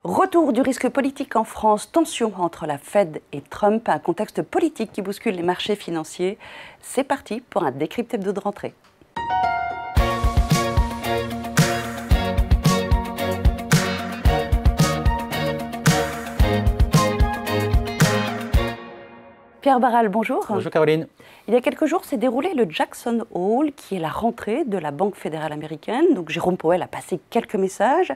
Retour du risque politique en France, tension entre la Fed et Trump, un contexte politique qui bouscule les marchés financiers. C'est parti pour un décrypte hebdo de rentrée. Pierre Barral, bonjour. Bonjour Caroline. Il y a quelques jours s'est déroulé le Jackson Hole, qui est la rentrée de la Banque fédérale américaine. Donc Jérôme Powell a passé quelques messages.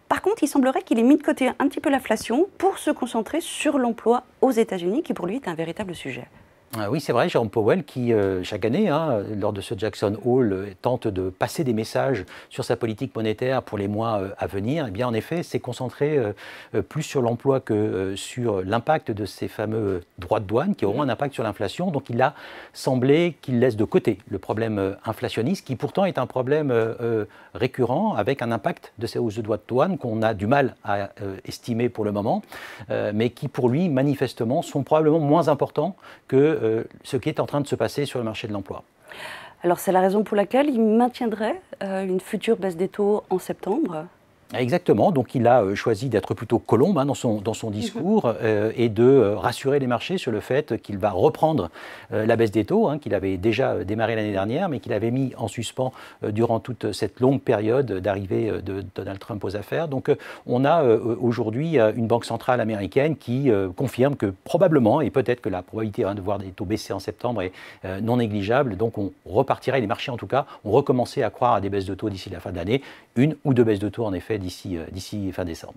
Par contre, il semblerait qu'il ait mis de côté un petit peu l'inflation pour se concentrer sur l'emploi aux États-Unis, qui pour lui est un véritable sujet. Oui, c'est vrai, Jérôme Powell qui, chaque année, lors de ce Jackson Hole, tente de passer des messages sur sa politique monétaire pour les mois à venir. Eh bien, en effet, s'est concentré plus sur l'emploi que sur l'impact de ces fameux droits de douane qui auront un impact sur l'inflation. Donc, il a semblé qu'il laisse de côté le problème inflationniste, qui pourtant est un problème récurrent, avec un impact de ces hausses de droits de douane qu'on a du mal à estimer pour le moment, mais qui, pour lui, manifestement, sont probablement moins importants que ce qui est en train de se passer sur le marché de l'emploi. Alors c'est la raison pour laquelle il maintiendrait une future baisse des taux en septembre ? Exactement, donc il a choisi d'être plutôt colombe dans son discours et de rassurer les marchés sur le fait qu'il va reprendre la baisse des taux, qu'il avait déjà démarré l'année dernière, mais qu'il avait mis en suspens durant toute cette longue période d'arrivée de Donald Trump aux affaires. Donc on a aujourd'hui une banque centrale américaine qui confirme que probablement, et peut-être que la probabilité de voir des taux baisser en septembre est non négligeable, donc on repartirait, les marchés en tout cas, ont recommencé à croire à des baisses de taux d'ici la fin de l'année, une ou deux baisses de taux en effet d'ici fin décembre.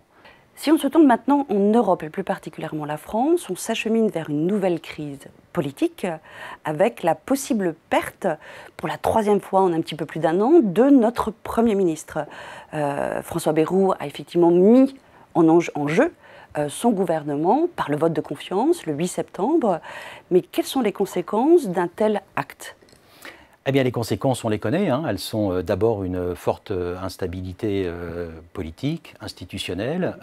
Si on se tourne maintenant en Europe et plus particulièrement la France, on s'achemine vers une nouvelle crise politique avec la possible perte, pour la troisième fois en un petit peu plus d'un an, de notre Premier ministre. François Bayrou a effectivement mis en jeu son gouvernement par le vote de confiance le 8 septembre. Mais quelles sont les conséquences d'un tel acte ? Eh bien, les conséquences, on les connaît. Elles sont d'abord une forte instabilité politique, institutionnelle,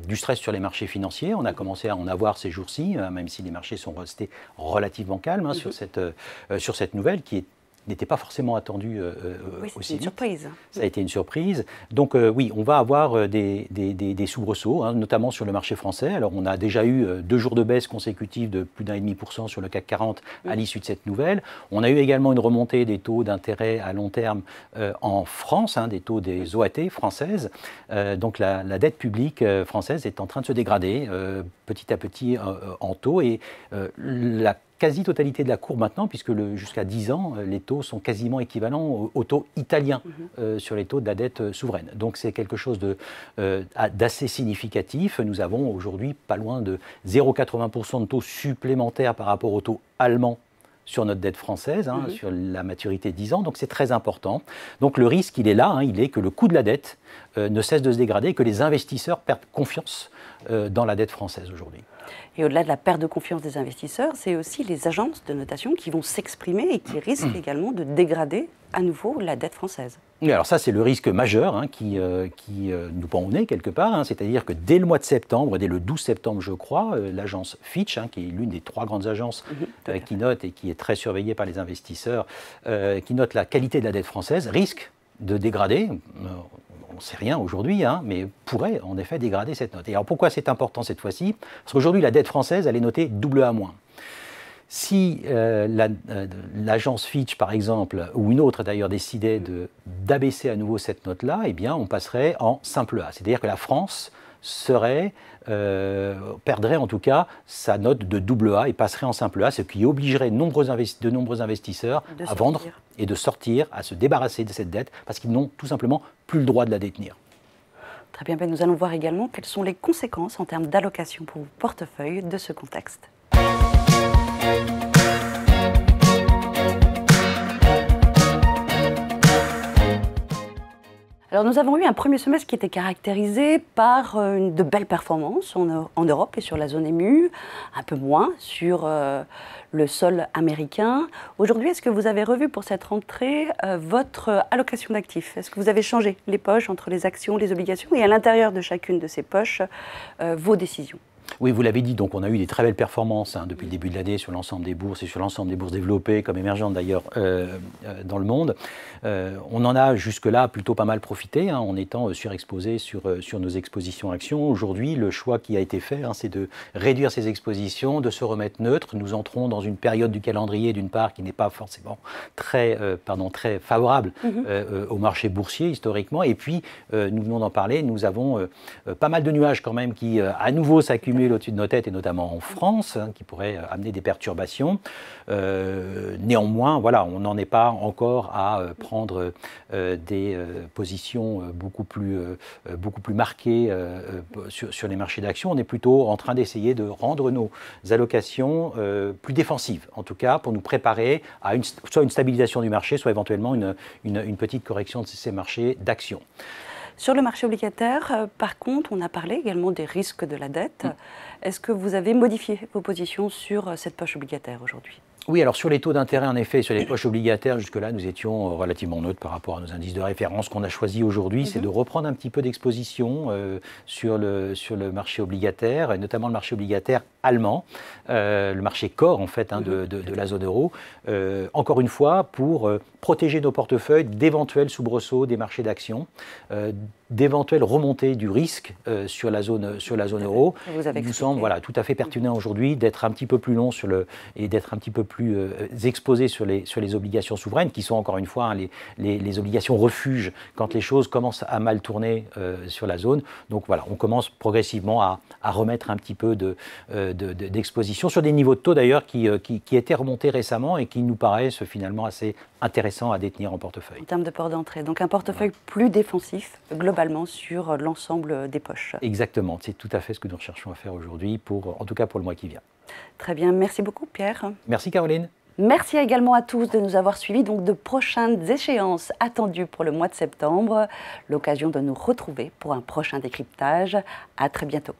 du stress sur les marchés financiers. On a commencé à en avoir ces jours-ci, même si les marchés sont restés relativement calmes sur cette nouvelle qui n'était pas forcément attendue aussi vite. Surprise. Ça a été une surprise. Donc oui, on va avoir des soubresauts, notamment sur le marché français. Alors on a déjà eu 2 jours de baisse consécutive de plus d'1,5% sur le CAC 40 à l'issue de cette nouvelle. On a eu également une remontée des taux d'intérêt à long terme en France, des taux des OAT françaises. Donc la dette publique française est en train de se dégrader petit à petit en taux, et la quasi-totalité de la courbe maintenant, puisque jusqu'à 10 ans, les taux sont quasiment équivalents aux taux italiens sur les taux de la dette souveraine. Donc c'est quelque chose d'assez significatif. Nous avons aujourd'hui pas loin de 0,80% de taux supplémentaires par rapport au taux allemand sur notre dette française, sur la maturité de 10 ans, donc c'est très important. Donc le risque, il est là, il est que le coût de la dette ne cesse de se dégrader, que les investisseurs perdent confiance dans la dette française aujourd'hui. Et au-delà de la perte de confiance des investisseurs, c'est aussi les agences de notation qui vont s'exprimer et qui risquent également de dégrader à nouveau la dette française. Oui, alors ça, c'est le risque majeur qui nous pend au nez quelque part. C'est-à-dire que dès le mois de septembre, dès le 12 septembre, je crois, l'agence Fitch, qui est l'une des 3 grandes agences qui note et qui est très surveillée par les investisseurs, qui note la qualité de la dette française, risque de dégrader. On ne sait rien aujourd'hui, mais pourrait en effet dégrader cette note. Et alors pourquoi c'est important cette fois-ci ? Parce qu'aujourd'hui, la dette française, elle est notée AA-. Si l'agence Fitch, par exemple, ou une autre d'ailleurs, décidait d'abaisser à nouveau cette note-là, eh bien, on passerait en simple A. C'est-à-dire que la France perdrait en tout cas sa note de AA et passerait en simple A, ce qui obligerait de nombreux investisseurs à vendre et de sortir, à se débarrasser de cette dette, parce qu'ils n'ont tout simplement plus le droit de la détenir. Très bien, nous allons voir également quelles sont les conséquences en termes d'allocation pour vos portefeuilles de ce contexte. Alors nous avons eu un premier semestre qui était caractérisé par de belles performances en Europe et sur la zone émue, un peu moins sur le sol américain. Aujourd'hui, est-ce que vous avez revu pour cette rentrée votre allocation d'actifs ? Est-ce que vous avez changé les poches entre les actions, les obligations et à l'intérieur de chacune de ces poches, vos décisions ? Oui, vous l'avez dit, donc on a eu des très belles performances depuis le début de l'année sur l'ensemble des bourses et sur l'ensemble des bourses développées comme émergentes d'ailleurs dans le monde. On en a jusque-là plutôt pas mal profité en étant surexposé sur nos expositions actions. Aujourd'hui, le choix qui a été fait, c'est de réduire ces expositions, de se remettre neutre. Nous entrons dans une période du calendrier d'une part qui n'est pas forcément très favorable au marché boursier historiquement. Et puis, nous venons d'en parler, nous avons pas mal de nuages quand même qui à nouveau s'accumulent au-dessus de nos têtes, et notamment en France, qui pourraient amener des perturbations. Néanmoins, voilà, on n'en est pas encore à prendre des positions beaucoup plus marquées sur les marchés d'actions. On est plutôt en train d'essayer de rendre nos allocations plus défensives, en tout cas pour nous préparer à soit une stabilisation du marché, soit éventuellement une petite correction de ces marchés d'actions. Sur le marché obligataire, par contre, on a parlé également des risques de la dette. Est-ce que vous avez modifié vos positions sur cette poche obligataire aujourd'hui ? Oui, alors sur les taux d'intérêt, en effet, sur les poches obligataires, jusque-là, nous étions relativement neutres par rapport à nos indices de référence qu'on a choisi aujourd'hui. C'est de reprendre un petit peu d'exposition sur le marché obligataire, et notamment le marché obligataire allemand, le marché core, en fait, de la zone euro. Encore une fois, pour protéger nos portefeuilles d'éventuels soubresauts des marchés d'actions, d'éventuelles remontées du risque sur la zone euro. Il nous semble tout à fait pertinent aujourd'hui d'être un petit peu plus long et d'être un petit peu plus exposé sur les obligations souveraines, qui sont encore une fois les obligations refuges quand les choses commencent à mal tourner sur la zone. Donc voilà, on commence progressivement à remettre un petit peu d'exposition sur des niveaux de taux d'ailleurs qui étaient remontés récemment et qui nous paraissent finalement assez intéressants à détenir en portefeuille. En termes de port d'entrée, donc un portefeuille plus défensif globalement sur l'ensemble des poches. Exactement, c'est tout à fait ce que nous recherchons à faire aujourd'hui, en tout cas pour le mois qui vient. Très bien, merci beaucoup Pierre. Merci Caroline. Merci également à tous de nous avoir suivis. Donc de prochaines échéances attendues pour le mois de septembre. L'occasion de nous retrouver pour un prochain décryptage. À très bientôt.